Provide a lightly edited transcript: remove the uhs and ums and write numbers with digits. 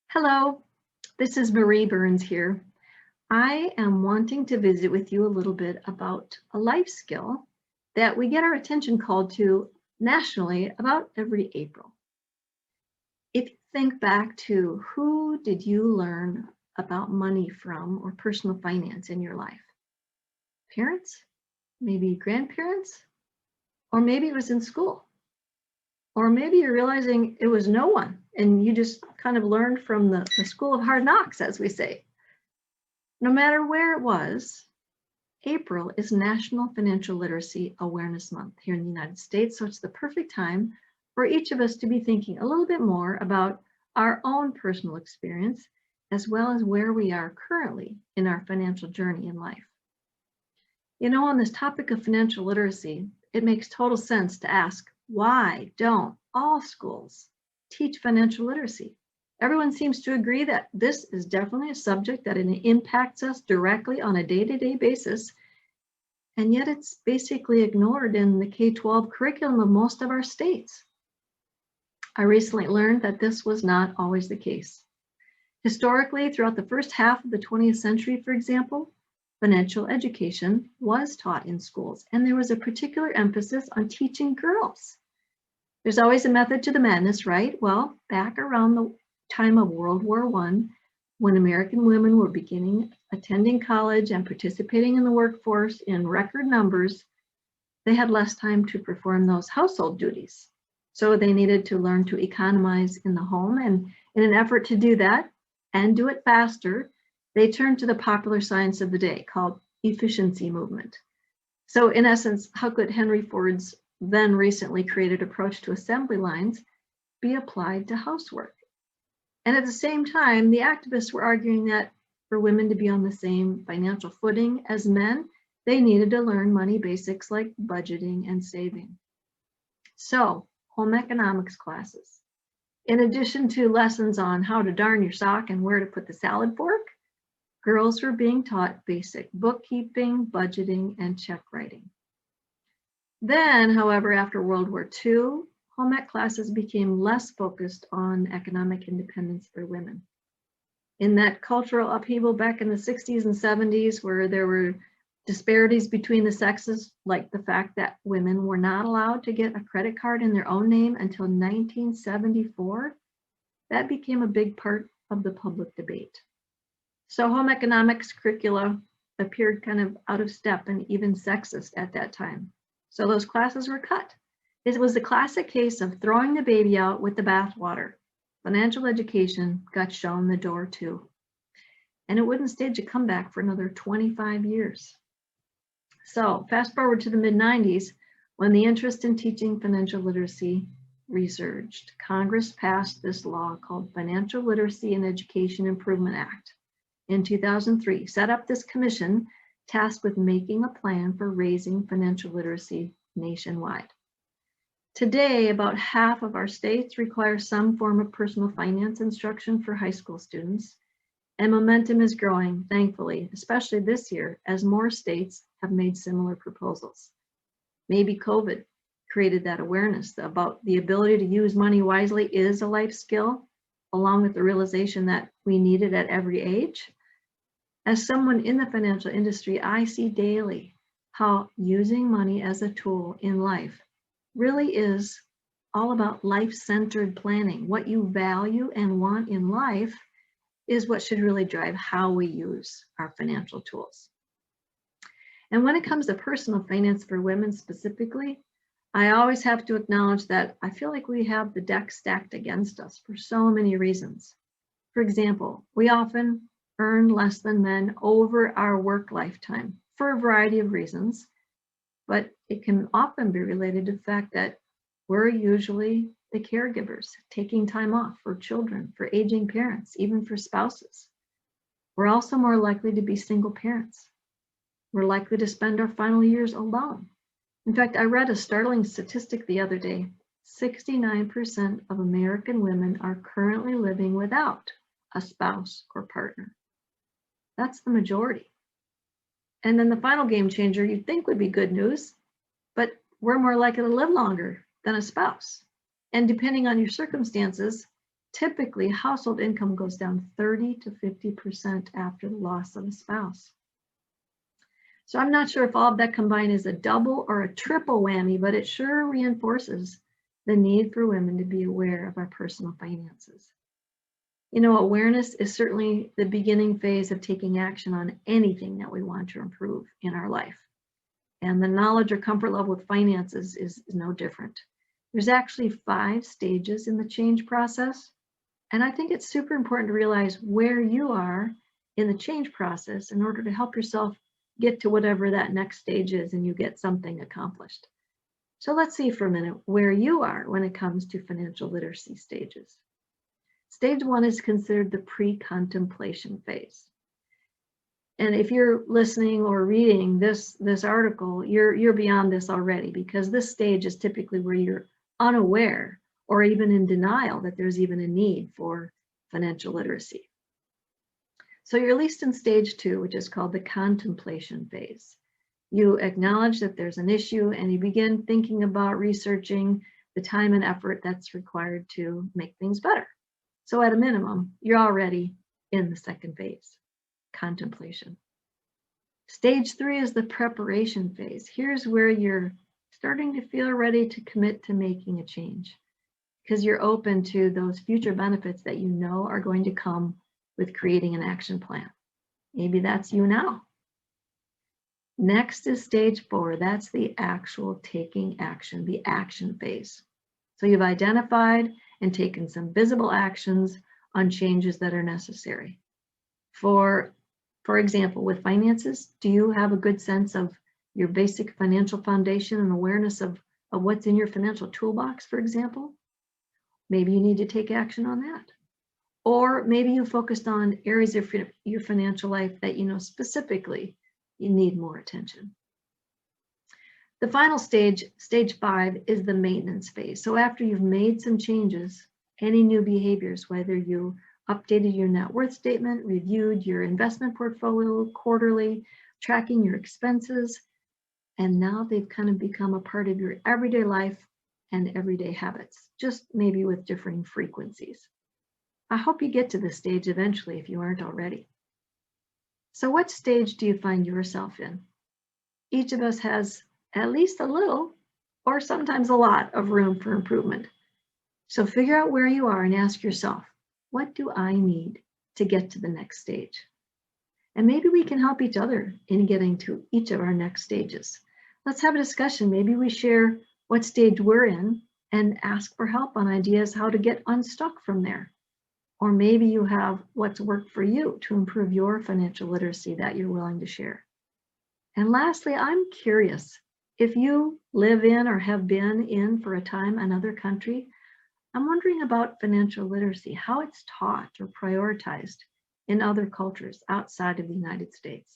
Hello, this is Marie Burns here. I am wanting to visit with you a little bit about a life skill that we get our attention called to nationally about every April. If you think back to who did you learn about money from or personal finance in your life? Parents? Maybe grandparents? Or maybe it was in school? Or maybe you're realizing it was no one and you just kind of learned from the school of hard knocks, as we say. No matter where it was, April is National Financial Literacy Awareness Month here in the United States, so it's the perfect time for each of us to be thinking a little bit more about our own personal experience, as well as where we are currently in our financial journey in life. You know, on this topic of financial literacy, it makes total sense to ask, why don't all schools teach financial literacy? Everyone seems to agree that this is definitely a subject that impacts us directly on a day-to-day basis, and yet it's basically ignored in the K-12 curriculum of most of our states. I recently learned that this was not always the case. Historically, throughout the first half of the 20th century, for example, financial education was taught in schools, and there was a particular emphasis on teaching girls. There's always a method to the madness, right? Well, back around the time of World War I, when American women were beginning attending college and participating in the workforce in record numbers, they had less time to perform those household duties. So they needed to learn to economize in the home, and in an effort to do that and do it faster, they turned to the popular science of the day called efficiency movement. So in essence, how could Henry Ford's then recently created approach to assembly lines be applied to housework? And at the same time, the activists were arguing that for women to be on the same financial footing as men, they needed to learn money basics like budgeting and saving. So, home economics classes. In addition to lessons on how to darn your sock and where to put the salad fork, girls were being taught basic bookkeeping, budgeting, and check writing. Then, however, after World War II, home ec classes became less focused on economic independence for women. In that cultural upheaval back in the 60s and 70s, where there were disparities between the sexes, like the fact that women were not allowed to get a credit card in their own name until 1974, that became a big part of the public debate. So home economics curricula appeared kind of out of step and even sexist at that time. So those classes were cut. It was the classic case of throwing the baby out with the bathwater. Financial education got shown the door too. And it wouldn't stage a comeback for another 25 years. So fast forward to the mid-90s, when the interest in teaching financial literacy resurged, Congress passed this law called Financial Literacy and Education Improvement Act. In 2003, set up this commission tasked with making a plan for raising financial literacy nationwide. Today, about half of our states require some form of personal finance instruction for high school students, and momentum is growing, thankfully, especially this year, as more states have made similar proposals. Maybe COVID created that awareness about the ability to use money wisely is a life skill, along with the realization that we need it at every age. As someone in the financial industry, I see daily how using money as a tool in life really is all about life-centered planning. What you value and want in life is what should really drive how we use our financial tools. And when it comes to personal finance for women specifically, I always have to acknowledge that I feel like we have the deck stacked against us for so many reasons. For example, we often earn less than men over our work lifetime for a variety of reasons, but it can often be related to the fact that we're usually the caregivers, taking time off for children, for aging parents, even for spouses. We're also more likely to be single parents. We're likely to spend our final years alone. In fact, I read a startling statistic the other day. 69% of American women are currently living without a spouse or partner. That's the majority. And then the final game changer you'd think would be good news, but we're more likely to live longer than a spouse. And depending on your circumstances, typically household income goes down 30 to 50% after the loss of a spouse. So I'm not sure if all of that combined is a double or a triple whammy, but it sure reinforces the need for women to be aware of our personal finances. You know, awareness is certainly the beginning phase of taking action on anything that we want to improve in our life. And the knowledge or comfort level with finances is no different. There's actually 5 stages in the change process. And I think it's super important to realize where you are in the change process in order to help yourself get to whatever that next stage is and you get something accomplished. So let's see for a minute where you are when it comes to financial literacy stages. Stage 1 is considered the pre-contemplation phase. And if you're listening or reading this article, you're beyond this already, because this stage is typically where you're unaware or even in denial that there's even a need for financial literacy. So you're at least in stage 2, which is called the contemplation phase. You acknowledge that there's an issue and you begin thinking about researching the time and effort that's required to make things better. So at a minimum, you're already in the second phase, contemplation. Stage 3 is the preparation phase. Here's where you're starting to feel ready to commit to making a change, because you're open to those future benefits that you know are going to come with creating an action plan. Maybe that's you now. Next is stage 4. That's the actual taking action, the action phase. So you've identified and taken some visible actions on changes that are necessary. For example, with finances, do you have a good sense of your basic financial foundation and awareness of what's in your financial toolbox, for example? Maybe you need to take action on that. Or maybe you focused on areas of your financial life that you know specifically you need more attention. The final stage, stage 5, is the maintenance phase. So after you've made some changes, any new behaviors, whether you updated your net worth statement, reviewed your investment portfolio quarterly, tracking your expenses, and now they've kind of become a part of your everyday life and everyday habits, just maybe with differing frequencies. I hope you get to this stage eventually if you aren't already. So what stage do you find yourself in? Each of us has at least a little, or sometimes a lot, of room for improvement. So figure out where you are and ask yourself, what do I need to get to the next stage? And maybe we can help each other in getting to each of our next stages. Let's have a discussion. Maybe we share what stage we're in and ask for help on ideas how to get unstuck from there. Or maybe you have what's worked for you to improve your financial literacy that you're willing to share. And lastly, I'm curious, if you live in or have been in for a time another country, I'm wondering about financial literacy, how it's taught or prioritized in other cultures outside of the United States.